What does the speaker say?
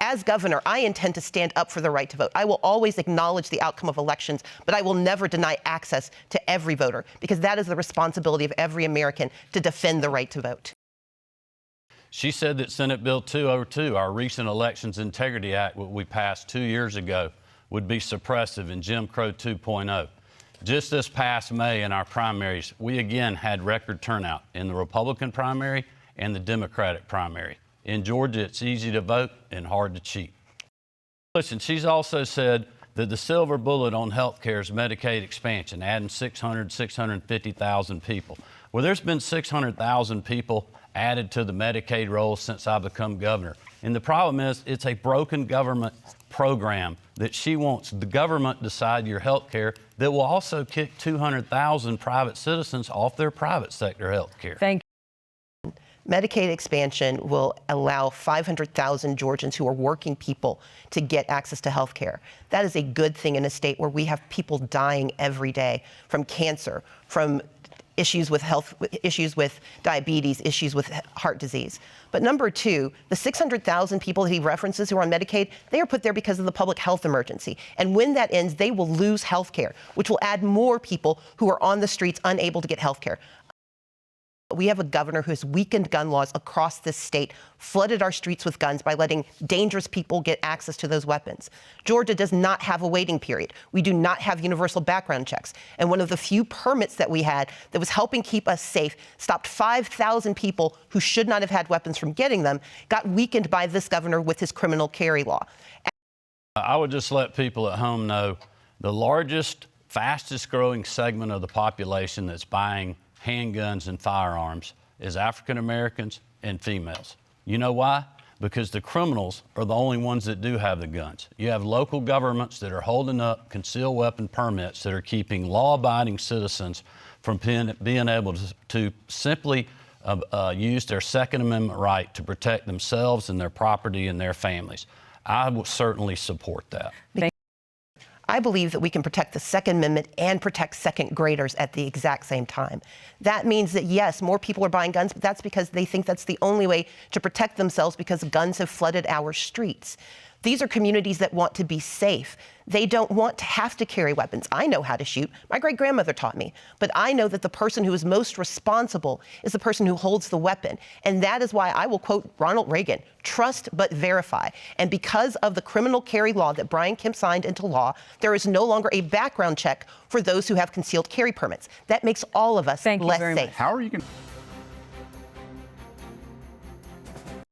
As governor, I intend to stand up for the right to vote. I will always acknowledge the outcome of elections, but I will never deny access to every voter, because that is the responsibility of every American to defend the right to vote. She said that Senate Bill 202, our Recent Elections Integrity Act, what we passed 2 years ago, would be suppressive in Jim Crow 2.0. Just this past May in our primaries, we again had record turnout in the Republican primary and the Democratic primary. In Georgia, it's easy to vote and hard to cheat. Listen, she's also said that the silver bullet on health care is Medicaid expansion, adding 650,000 people. Well, there's been 600,000 people added to the Medicaid roll since I become governor. And the problem is it's a broken government program that she wants the government to decide your health care that will also kick 200,000 private citizens off their private sector health care. Thank you. Medicaid expansion will allow 500,000 Georgians who are working people to get access to health care. That is a good thing in a state where we have people dying every day from cancer, from issues with health, issues with diabetes, issues with heart disease. But number two, the 600,000 people that he references who are on Medicaid, they are put there because of the public health emergency. And when that ends, they will lose health care, which will add more people who are on the streets unable to get health care. We have a governor who has weakened gun laws across this state, flooded our streets with guns by letting dangerous people get access to those weapons. Georgia does not have a waiting period. We do not have universal background checks. And one of the few permits that we had that was helping keep us safe stopped 5,000 people who should not have had weapons from getting them, got weakened by this governor with his criminal carry law. I would just let people at home know the largest, fastest growing segment of the population that's buying handguns and firearms is African Americans and females. You know why? Because the criminals are the only ones that do have the guns. You have local governments that are holding up concealed weapon permits that are keeping law-abiding citizens from being able to simply use their Second Amendment right to protect themselves and their property and their families. I will certainly support that. I believe that we can protect the Second Amendment and protect second graders at the exact same time. That means that, yes, more people are buying guns, but that's because they think that's the only way to protect themselves because guns have flooded our streets. These are communities that want to be safe. They don't want to have to carry weapons. I know how to shoot. My great-grandmother taught me. But I know that the person who is most responsible is the person who holds the weapon. And that is why I will quote Ronald Reagan, trust but verify. And because of the criminal carry law that Brian Kemp signed into law, there is no longer a background check for those who have concealed carry permits. That makes all of us less safe. How are you going to